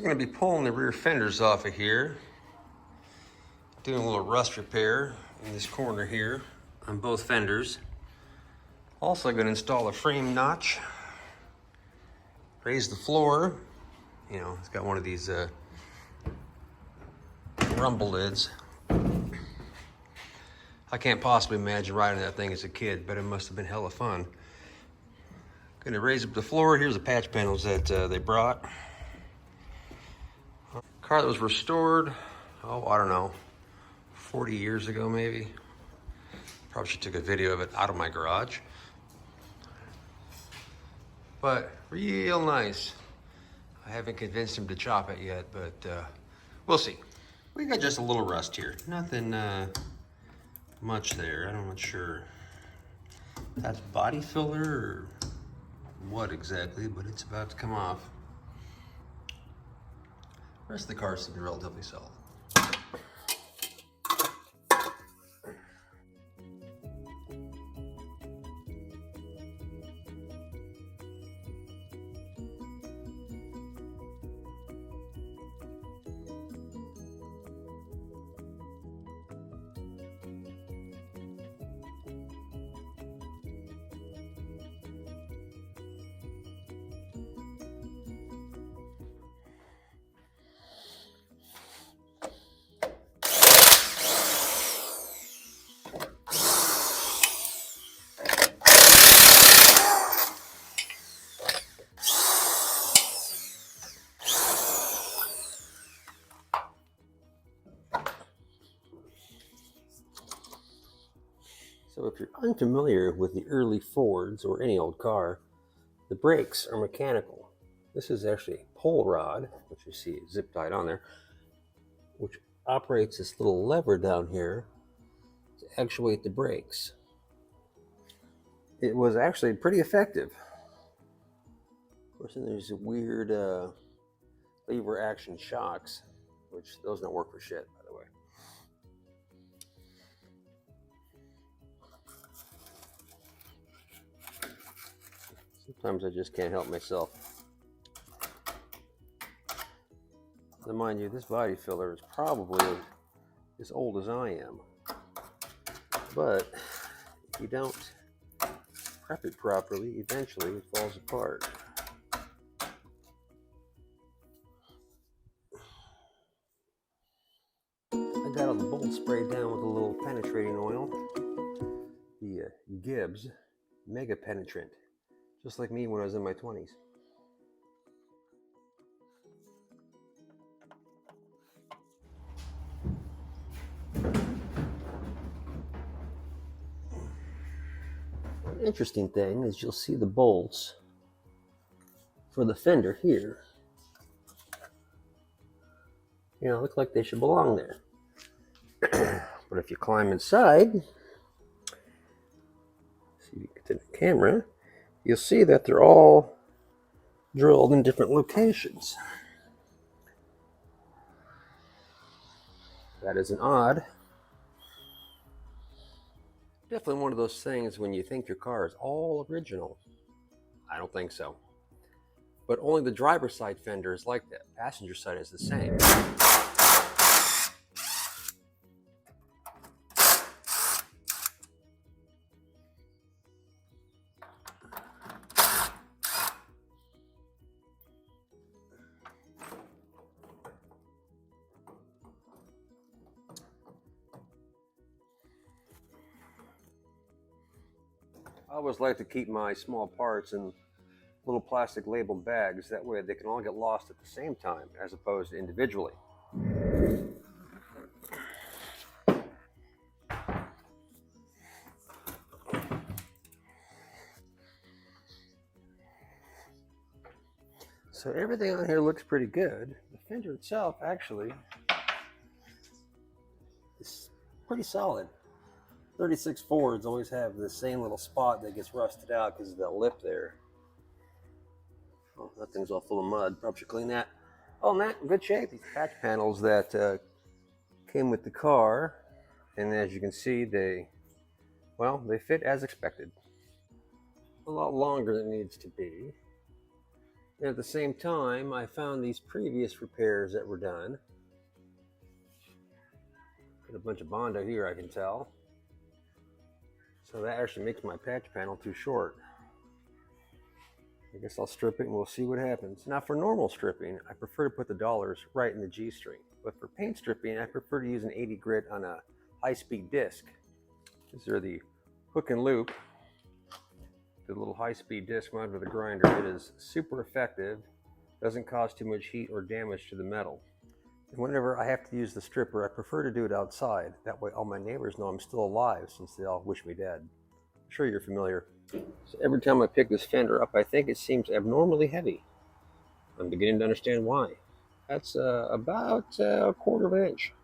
going to be pulling the rear fenders off of here, doing a little rust repair in this corner here on both fenders. Also going to install a frame notch, raise the floor. You know, it's got one of these rumble lids. I can't possibly imagine riding that thing as a kid, but it must have been hella fun. Gonna raise up the floor. Here's the patch panels that they brought. Car that was restored, oh, I don't know, 40 years ago maybe. Probably should took a video of it out of my garage. But real nice. I haven't convinced him to chop it yet, but we'll see. We got just a little rust here. Nothing much there. I'm not sure if that's body filler or what exactly, but it's about to come off. The rest of the car seems relatively solid. So if you're unfamiliar with the early Fords or any old car, the brakes are mechanical. This is actually a pull rod, which you see zip tied on there, which operates this little lever down here to actuate the brakes. It was actually pretty effective. Of course, then there's weird lever action shocks, which those don't work for shit, by the way. Sometimes I just can't help myself. Now, mind you, this body filler is probably as old as I am. But if you don't prep it properly, eventually it falls apart. I got all the bolts sprayed down with a little penetrating oil. The Gibbs Mega Penetrant. Just like me when I was in my 20s. An interesting thing is you'll see the bolts for the fender here. You know, look like they should belong there. But if you climb inside, see if you get to the camera, you'll see that they're all drilled in different locations. That isn't odd. Definitely one of those things when you think your car is all original. I don't think so. But only the driver's side fender is like that. Passenger side is the same. I always like to keep my small parts in little plastic labeled bags. That way they can all get lost at the same time as opposed to individually. So everything on here looks pretty good. The fender itself actually is pretty solid. 36 Fords always have the same little spot that gets rusted out because of that lip there. Oh, that thing's all full of mud. Probably should clean that. Oh, that in good shape. These patch panels that came with the car, and as you can see, they fit as expected. A lot longer than it needs to be. And at the same time, I found these previous repairs that were done. Got a bunch of Bondo here, I can tell. So that actually makes my patch panel too short. I guess I'll strip it and we'll see what happens. Now for normal stripping, I prefer to put the dollars right in the G-string. But for paint stripping, I prefer to use an 80 grit on a high-speed disc. These are the hook and loop. The little high-speed disc mounted with a grinder. It is super effective, doesn't cause too much heat or damage to the metal. And whenever I have to use the stripper, I prefer to do it outside. That way all my neighbors know I'm still alive, since they all wish me dead. I'm sure you're familiar. So every time I pick this fender up, I think it seems abnormally heavy. I'm beginning to understand why. That's about a quarter of an inch.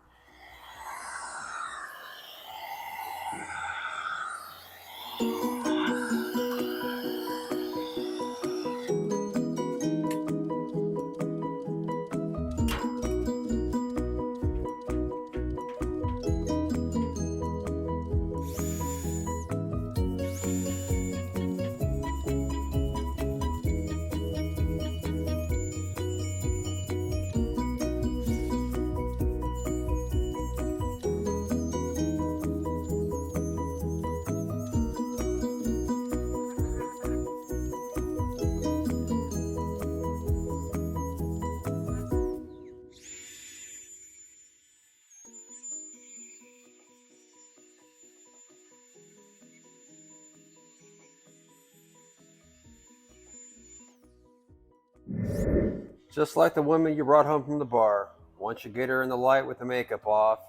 Just like the woman you brought home from the bar. Once you get her in the light with the makeup off,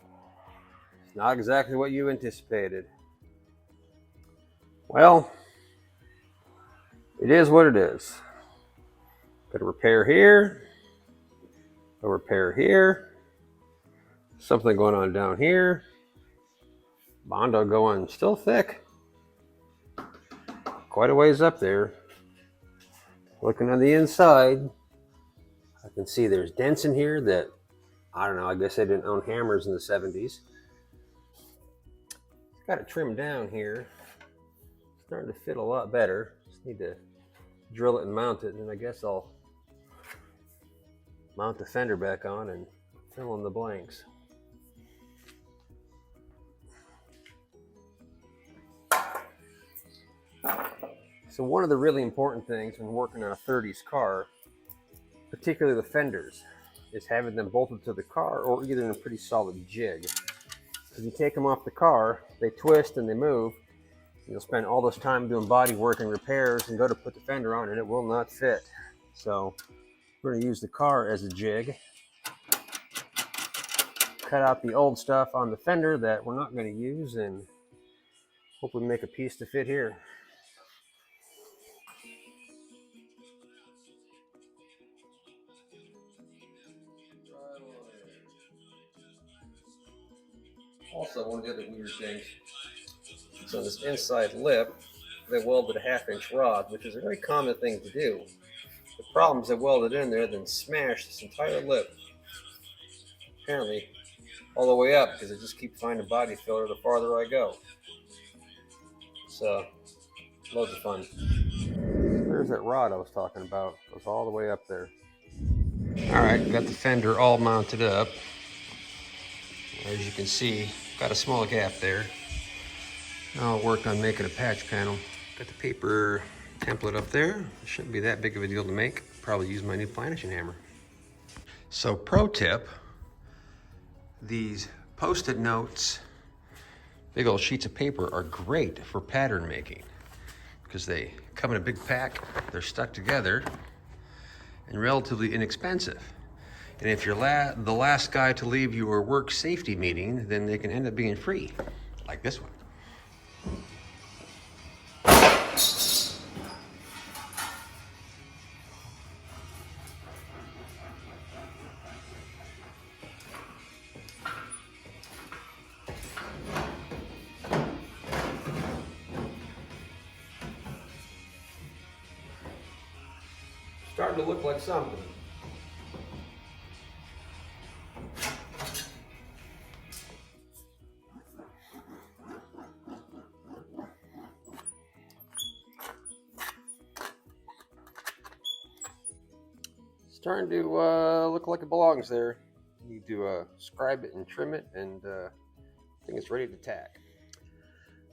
it's not exactly what you anticipated. Well, it is what it is. Got a repair here, a repair here, something going on down here, Bondo going still thick, quite a ways up there. Looking on the inside, I can see there's dents in here that, I don't know, I guess they didn't own hammers in the 70s. Got it trimmed down here. Starting to fit a lot better. Just need to drill it and mount it, and I guess I'll mount the fender back on and fill in the blanks. So one of the really important things when working on a 30s car, particularly the fenders, is having them bolted to the car or either in a pretty solid jig. If you take them off the car, they twist and they move. You'll spend all this time doing body work and repairs and go to put the fender on and it will not fit. So we're going to use the car as a jig. Cut out the old stuff on the fender that we're not going to use and hopefully make a piece to fit here. Also, one of the other weird things, it's on this inside lip, they welded a 1/2-inch rod, which is a very common thing to do. The problem is they welded in there, then smashed this entire lip, apparently all the way up, because I just keep finding body filler the farther I go. So, loads of fun. There's that rod I was talking about, it goes all the way up there. Alright, got the fender all mounted up. As you can see, got a small gap there. Now I'll work on making a patch panel. Got the paper template up there. It shouldn't be that big of a deal to make. Probably use my new planishing hammer. So pro tip, these post-it notes, big old sheets of paper are great for pattern making because they come in a big pack, they're stuck together, and relatively inexpensive. And if you're the last guy to leave your work safety meeting, then they can end up being free, like this one. Starting to look like something. starting to look like it belongs there. Need to scribe it and trim it, and I think it's ready to tack.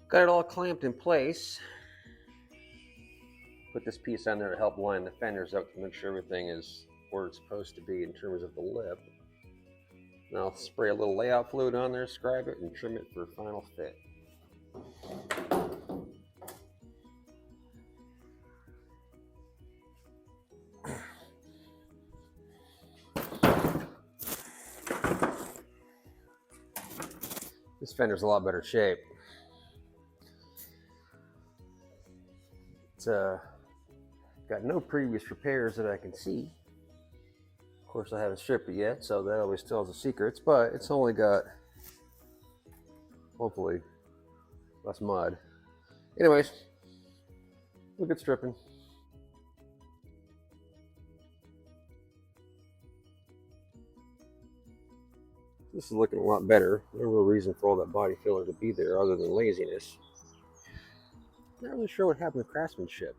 Got it all clamped in place. Put this piece on there to help line the fenders up to make sure everything is where it's supposed to be in terms of the lip. Then I'll spray a little layout fluid on there, scribe it, and trim it for final fit. This fender's a lot better shape. It's got no previous repairs that I can see. Of course, I haven't stripped it yet, so that always tells the secrets, but it's only got, hopefully, less mud. Anyways, look at stripping. This is looking a lot better. No real reason for all that body filler to be there other than laziness. Not really sure what happened with craftsmanship.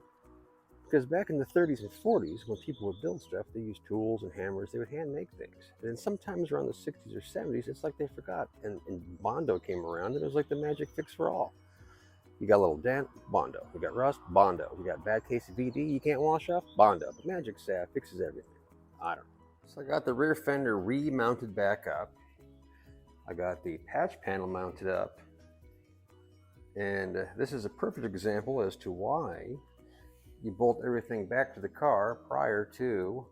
Because back in the 30s and 40s, when people would build stuff, they used tools and hammers. They would hand make things. And then sometimes around the 60s or 70s, it's like they forgot. And Bondo came around, and it was like the magic fix for all. You got a little dent, Bondo. You got rust, Bondo. You got a bad case of VD you can't wash off, Bondo. The magic salve fixes everything. I don't know. So I got the rear fender remounted back up. I got the patch panel mounted up. And this is a perfect example as to why you bolt everything back to the car prior to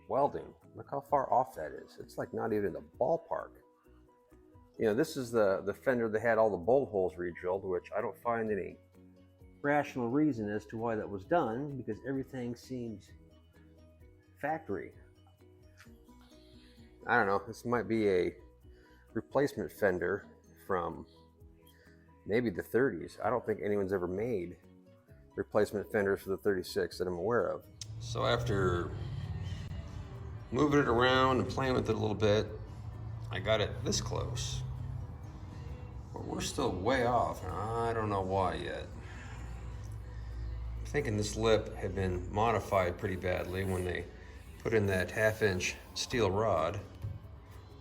welding. Look how far off that is. It's like not even in the ballpark. You know, this is the fender that had all the bolt holes re-drilled, which I don't find any rational reason as to why that was done, because everything seems factory. I don't know, this might be a replacement fender from maybe the 30s. I don't think anyone's ever made replacement fenders for the 36 that I'm aware of. So after moving it around and playing with it a little bit, I got it this close. But we're still way off, and I don't know why yet. I'm thinking this lip had been modified pretty badly when they put in that 1/2-inch steel rod,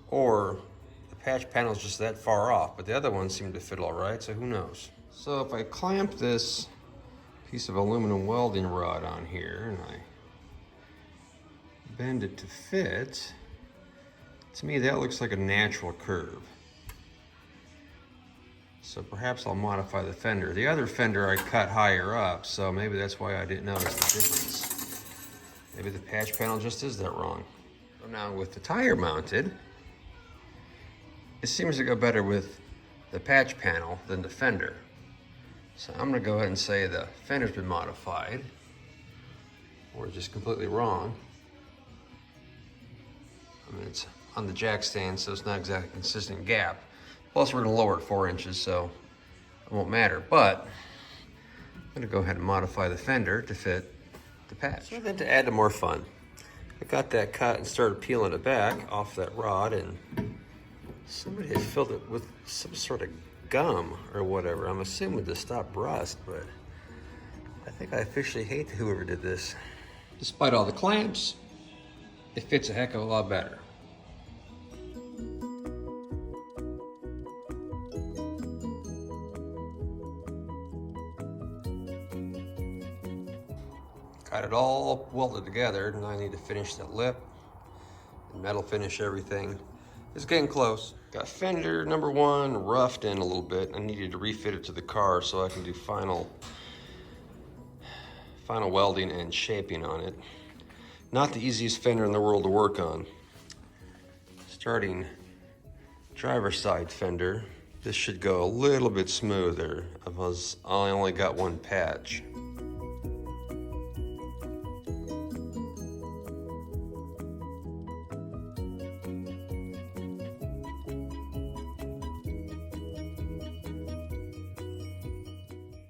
or the patch panel's just that far off, but the other ones seem to fit all right, so who knows. So if I clamp this piece of aluminum welding rod on here and I bend it to fit, to me that looks like a natural curve. So perhaps I'll modify the fender. The other fender I cut higher up, so maybe that's why I didn't notice the difference. Maybe the patch panel just is that wrong. So now with the tire mounted, it seems to go better with the patch panel than the fender. So I'm gonna go ahead and say the fender's been modified, or just completely wrong. I mean, it's on the jack stand, so it's not exactly a consistent gap. Plus we're gonna lower it 4 inches, so it won't matter. But I'm gonna go ahead and modify the fender to fit the patch. So then to add to more fun, I got that cut and started peeling it back off that rod, and somebody had filled it with some sort of gum or whatever. I'm assuming to stop rust, but I think I officially hate whoever did this. Despite all the clamps, it fits a heck of a lot better. Got it all welded together, and I need to finish that lip and metal finish everything. It's getting close. Got fender number 1 roughed in a little bit. I needed to refit it to the car so I can do final welding and shaping on it. Not the easiest fender in the world to work on. Starting driver's side fender, this should go a little bit smoother because I only got one patch.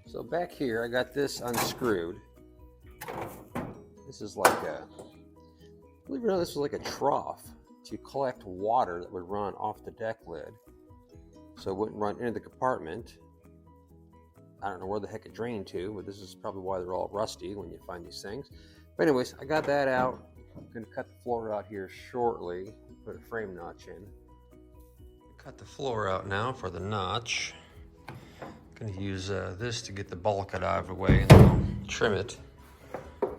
So back here, I got this unscrewed. This is like a, believe it or not, this was like a trough to collect water that would run off the deck lid, so it wouldn't run into the compartment. I don't know where the heck it drained to, but this is probably why they're all rusty when you find these things. But anyways, I got that out, I'm going to cut the floor out here shortly, put a frame notch in. Cut the floor out now for the notch. Going to use this to get the bulkhead out of the way and then I'll trim it.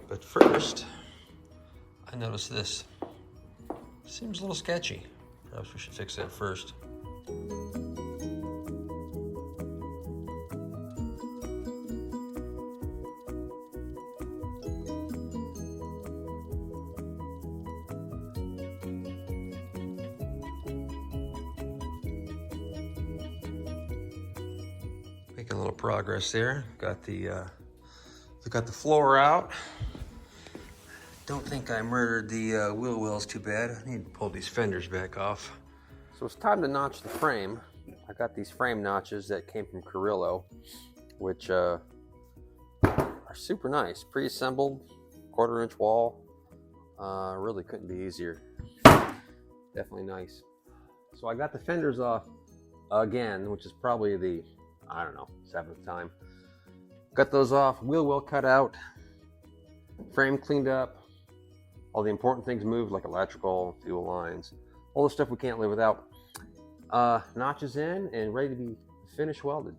But first, I noticed this. Seems a little sketchy. Perhaps we should fix that first. Making a little progress there. Got the floor out. Don't think I murdered the wheel wells too bad. I need to pull these fenders back off. So it's time to notch the frame. I got these frame notches that came from Carrillo, which are super nice. Pre-assembled, 1/4 inch wall. Really couldn't be easier. Definitely nice. So I got the fenders off again, which is probably the, I don't know, 7th time. Got those off, wheel well cut out, frame cleaned up, all the important things moved like electrical, fuel lines, all the stuff we can't live without. Notches in and ready to be finished welded.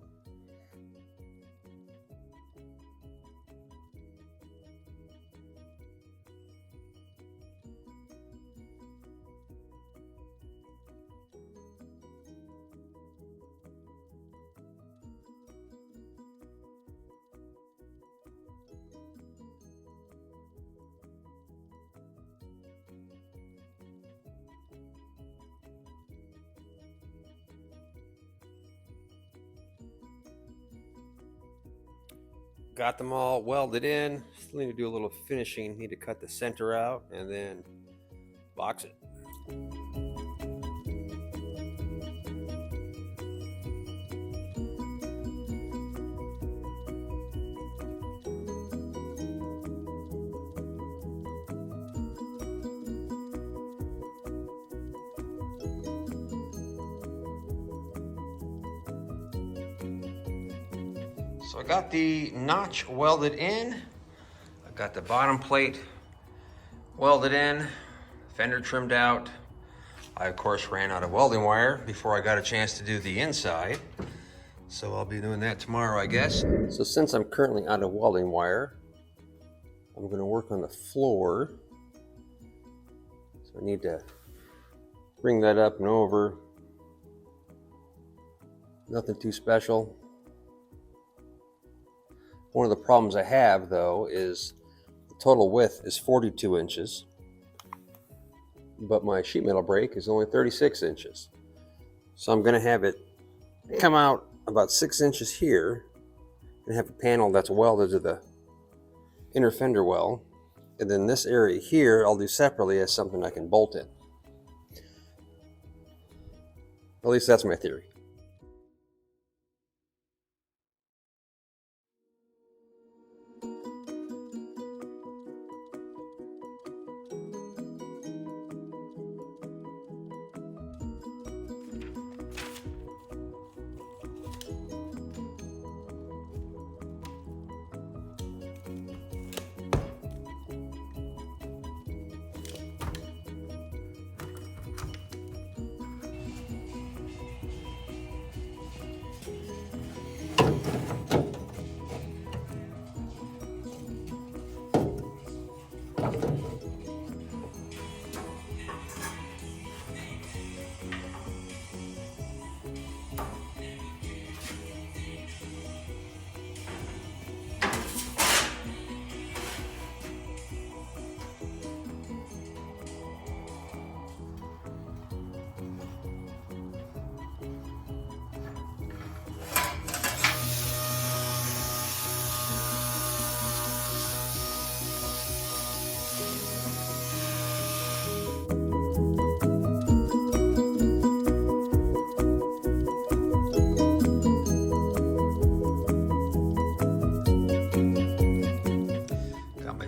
Got them all welded in. Still need to do a little finishing. Need to cut the center out and then box it. So I got the notch welded in. I got the bottom plate welded in, fender trimmed out. I of course ran out of welding wire before I got a chance to do the inside. So I'll be doing that tomorrow, I guess. So since I'm currently out of welding wire, I'm gonna work on the floor. So I need to bring that up and over. Nothing too special. One of the problems I have, though, is the total width is 42 inches, but my sheet metal brake is only 36 inches. So I'm going to have it come out about 6 inches here and have a panel that's welded to the inner fender well. And then this area here, I'll do separately as something I can bolt in. At least that's my theory.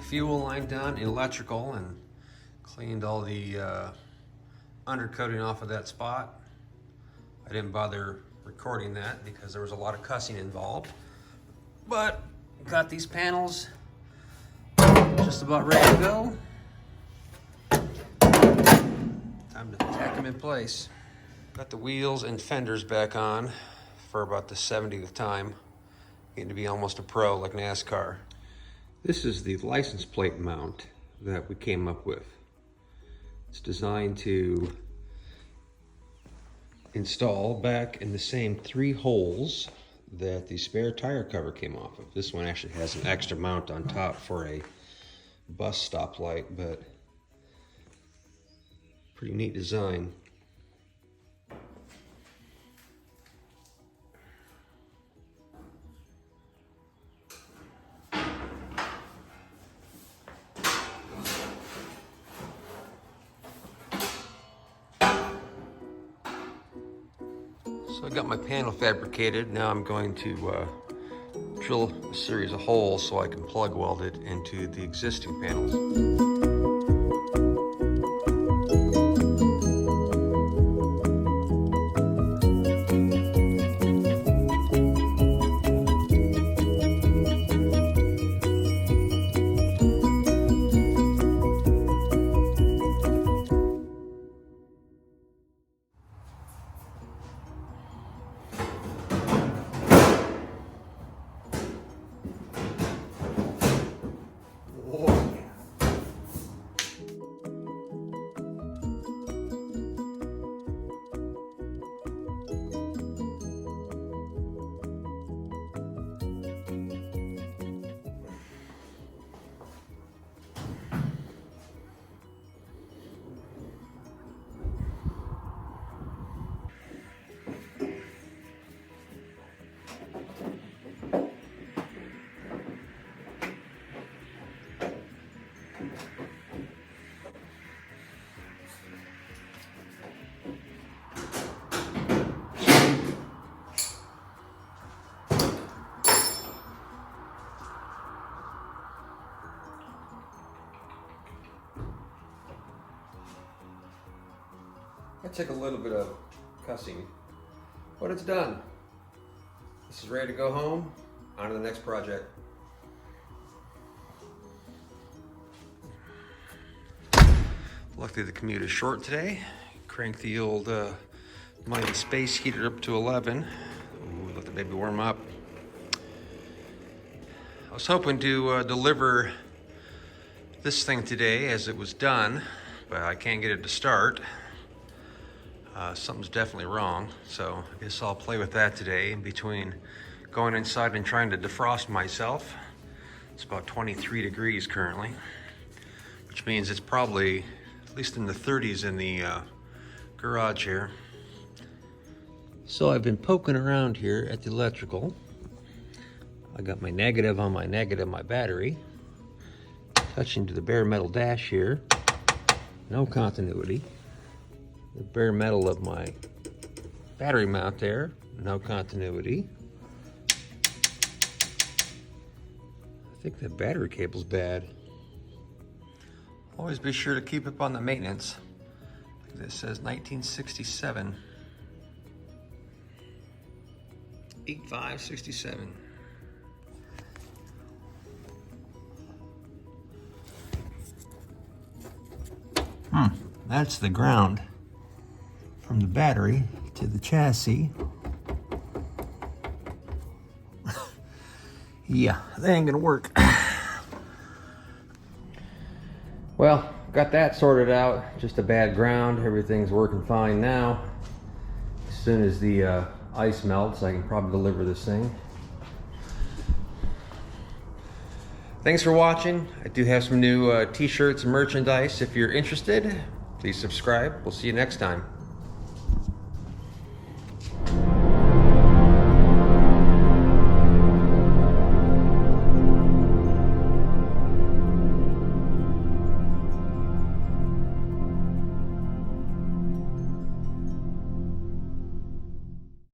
Fuel line done, electrical, and cleaned all the undercoating off of that spot. I didn't bother recording that because there was a lot of cussing involved, but got these panels just about ready to go. Time to tack them in place. Got the wheels and fenders back on for about the 70th time. Getting to be almost a pro like NASCAR. This is the license plate mount that we came up with. It's designed to install back in the same 3 holes that the spare tire cover came off of. This one actually has an extra mount on top for a bus stoplight, but pretty neat design. So I got my panel fabricated. Now I'm going to drill a series of holes so I can plug weld it into the existing panels. It took a little bit of cussing, but it's done. This is ready to go home, on to the next project. Luckily the commute is short today. Crank the old mighty space heater up to 11. Ooh, let the baby warm up. I was hoping to deliver this thing today as it was done, but I can't get it to start. Something's definitely wrong, so I guess I'll play with that today in between going inside and trying to defrost myself. It's about 23 degrees currently, which means it's probably at least in the 30s in the garage here. So I've been poking around here at the electrical. I got my negative on my negative, my battery. Touching to the bare metal dash here. No continuity. The bare metal of my battery mount there, no continuity. I think the battery cable's bad. Always be sure to keep up on the maintenance. This says 1967. 8567. That's the ground from the battery to the chassis. Yeah, that ain't gonna work. Well, got that sorted out. Just a bad ground. Everything's working fine now. As soon as the ice melts, I can probably deliver this thing. Thanks for watching. I do have some new t-shirts and merchandise. If you're interested, please subscribe. We'll see you next time.